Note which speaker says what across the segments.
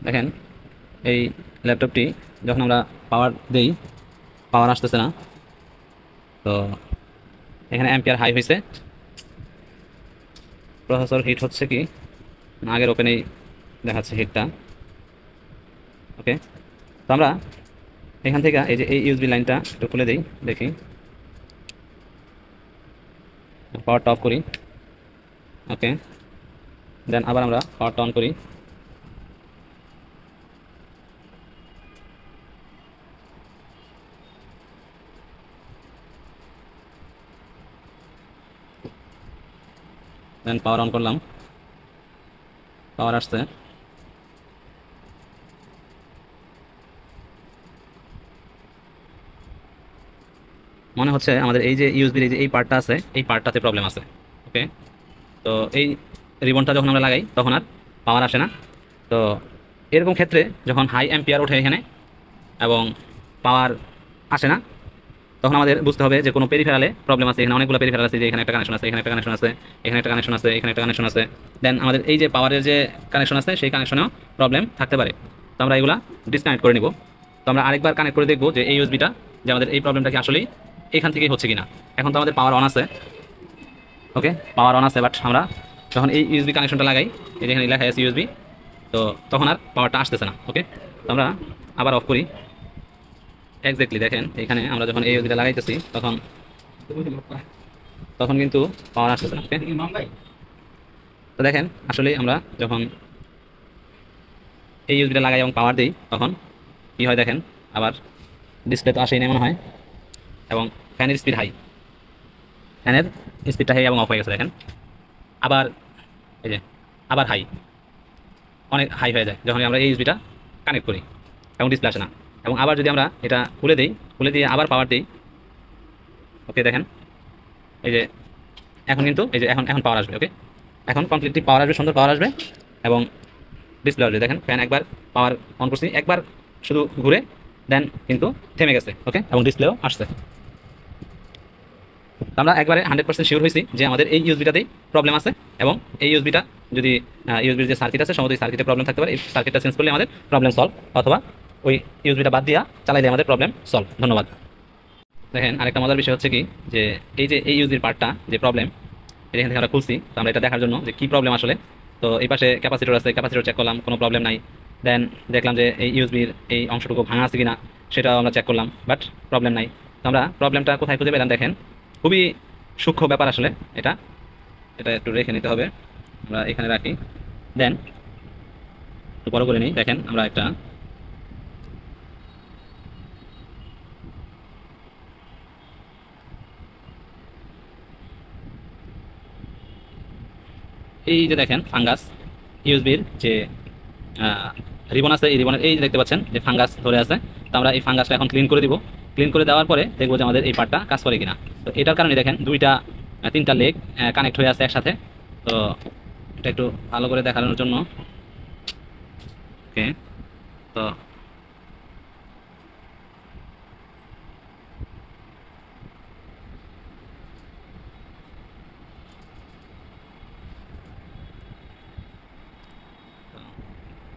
Speaker 1: দেখেন এই ল্যাপটপটি যখন আমরা পাওয়ার দেই, পাওয়ার আসতেছে না। তো এখানে অ্যাম্পিয়ার হাই হয়েছে, প্রসেসর হিট হচ্ছে কি না, আগের ওপেনেই দেখাচ্ছে হিটটা। ওকে, তো আমরা এখান থেকে এই যে এই ইউএসবি লাইনটা একটু খুলে দিই, দেখি পাওয়ারটা অফ করি। ওকে, দেন আবার আমরা পাওয়ারটা অন করি। দেন পাওয়ার অন করলাম, পাওয়ার আসছে। মনে হচ্ছে আমাদের এই যে ইউএসবির এই যে এই পার্টটা আছে, এই পার্টটাতে প্রবলেম আছে। ওকে, তো এই রিবনটা যখন আমরা লাগাই তখন আর পাওয়ার আসে না। তো এরকম ক্ষেত্রে যখন হাই অ্যাম্পিয়ার ওঠে এখানে এবং পাওয়ার আসে না, তখন আমাদের বুঝতে হবে যে কোনো পেরিফেরালে প্রবলেম আছে। এখানে অনেকগুলো পেরিফেরাল আছে, যে এখানে একটা কানেকশন আছে, এখানে একটা কানেকশন আছে, এখানে একটা কানেকশন আছে, এখানে একটা কানেকশন আছে। দেন আমাদের এই যে পাওয়ারের যে কানেকশন আছে সেই কানেকশনেও প্রবলেম থাকতে পারে। তো আমরা এগুলা ডিসকানেক্ট করে নিব। তো আমরা আরেকবার কানেক্ট করে দেখবো যে এই ইউএসবিটা, যে আমাদের এই প্রবলেমটা কি আসলেই এখান থেকেই হচ্ছে কিনা। এখন তো আমাদের পাওয়ার অন আছে। ওকে, পাওয়ার অন আছে, বাট আমরা যখন এই ইউএসবি কানেকশনটা লাগাই, এই যেখানে লেখা আছে ইউএসবি, তো তখন আর পাওয়ারটা আসতেছে না। ওকে, তো আমরা আবার অফ করি। এক্স্যাক্টলি দেখেন এখানে আমরা যখন এই ইউএসবিটা লাগাইতেছি তখন তখন কিন্তু পাওয়ার আসতেছে না। ওকে, তো দেখেন আসলে আমরা যখন এই ইউএসবিটা লাগাই এবং পাওয়ার দিই তখন কি হয় দেখেন, আবার ডিসপ্লে তো আসেই না মনে হয়, এবং ফ্যানের স্পিড হাই, ফ্যানের স্পিডটা হাই এবং অফ হয়ে গেছে দেখেন। আবার এই যে আবার হাই, অনেক হাই হয়ে যায় যখন আমরা এই ইউএসবিটা কানেক্ট করি এবং ডিসপ্লে আসে না। এবং আবার যদি আমরা এটা খুলে দিই, খুলে দিয়ে আবার পাওয়ার দিই, ওকে দেখেন এই যে এখন কিন্তু এই যে এখন এখন পাওয়ার আসবে। ওকে, এখন কমপ্লিটলি পাওয়ার আসবে, সুন্দর পাওয়ার আসবে এবং ডিসপ্লে আসবে। দেখেন ফ্যান একবার পাওয়ার অন করছি, একবার শুধু ঘুরে দেন কিন্তু থেমে গেছে। ওকে, এবং ডিসপ্লেও আসছে। তো আমরা একবারে 100% শিওর হয়েছি যে আমাদের এই ইউএসবিটাতেই প্রবলেম আছে, এবং এই ইউএসবিটা যদি ইউএসবির যে সার্কিট আছে সম্ভবত এই সার্কিটে প্রবলেম থাকতে পারে। এই সার্কিটটা চেঞ্জ করলে আমাদের প্রবলেম সলভ, অথবা ওই ইউএসবিটা বাদ দিয়া চালাইলে আমাদের প্রবলেম সলভ। ধন্যবাদ। দেখেন আরেকটা মজার বিষয় হচ্ছে কি, যে এই যে এই ইউএসবির পার্টটা যে প্রবলেম, এখান থেকে আমরা খুলছি। তো আমরা এটা দেখার জন্য যে কি প্রবলেম আসলে, তো এই পাশে ক্যাপাসিটর আছে, ক্যাপাসিটর চেক করলাম, কোনো প্রবলেম নাই। দেন দেখলাম যে এই ইউএসবির এই অংশটুকু ভাঙা আছে কিনা, সেটাও আমরা চেক করলাম, বাট প্রবলেম নাই। তো আমরা প্রবলেমটা কোথায় খুঁজে পেলাম দেখেন, খুবই সূক্ষ্ম ব্যাপার আসলে এটা। এটা একটু রেখে নিতে হবে, আমরা এখানে রাখি। দেন একটু বড় করে নিই। দেখেন আমরা একটা এই যে দেখেন ফাঙ্গাস, ইউএসবির যে রিবন আছে, এই রিবনের এই যে দেখতে পাচ্ছেন যে ফাঙ্গাস ধরে আছে। তো আমরা এই ফাঙ্গাসটা এখন ক্লিন করে দিব। ক্লিন করে দেওয়ার পরে দেখবো যে আমাদের এই পার্টটা কাজ করে কিনা। তো এটার কারণে দেখেন দুইটা তিনটা লেগ কানেক্ট হয়ে আছে একসাথে। তো এটা একটু ভালো করে দেখানোর জন্য, ওকে, তো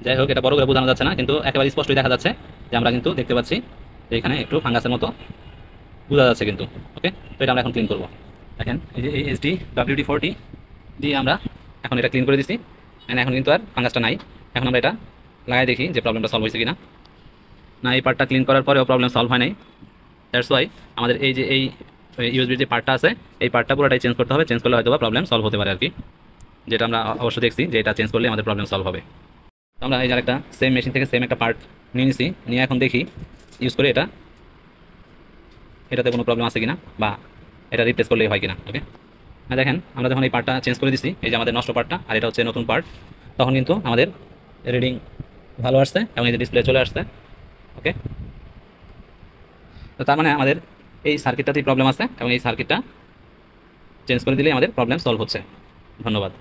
Speaker 1: যাই হোক, এটা বড় করে বোঝানো যাচ্ছে না, কিন্তু একেবারে স্পষ্টই দেখা যাচ্ছে যে আমরা কিন্তু দেখতে পাচ্ছি যে এখানে একটু ফাঙ্গাসের মতো বোঝা যাচ্ছে কিন্তু। ওকে, তো এটা আমরা এখন ক্লিন করবো। দেখেন এই যে এই এইচডি WD-40 দিয়ে আমরা এখন এটা ক্লিন করে দিচ্ছি। এখন কিন্তু আর ফাঙ্গাসটা নাই। এখন আমরা এটা লাগাই দেখি যে প্রবলেমটা সলভ হয়েছে কিনা। না, এই পার্টটা ক্লিন করার পরেও প্রবলেম সলভ হয় নাই। দ্যাটস ওয়াই আমাদের এই যে এই ইউএসবির যে পার্টটা আছে, এই পার্টটা পুরোটাই চেঞ্জ করতে হবে। চেঞ্জ করলে হয়তো প্রবলেম সলভ হতে পারে আর কি, যেটা আমরা অবশ্যই দেখছি যে এটা চেঞ্জ করলে আমাদের প্রবলেম সলভ হবে। তো আমরা এই যে একটা সেম মেশিন থেকে সেম একটা পার্ট নিয়ে নিছি, নিয়ে এখন দেখি ইউজ করে এটাতে কোনো প্রবলেম আছে কিনা, বা এটা রিপ্লেস করলেই হয় কিনা। ওকে, দেখেন আমরা যখন এই পার্টটা চেঞ্জ করে দিচ্ছি, এই যে আমাদের নষ্ট পার্টটা আর এটা হচ্ছে নতুন পার্ট, তখন কিন্তু আমাদের রিডিং ভালো আসছে এবং এই যে ডিসপ্লে চলে আসছে। ওকে, তো তার মানে আমাদের এই সার্কিটটাতেই প্রবলেম আছে এবং এই সার্কিটটা চেঞ্জ করে দিলেই আমাদের প্রবলেম সলভ হচ্ছে। ধন্যবাদ।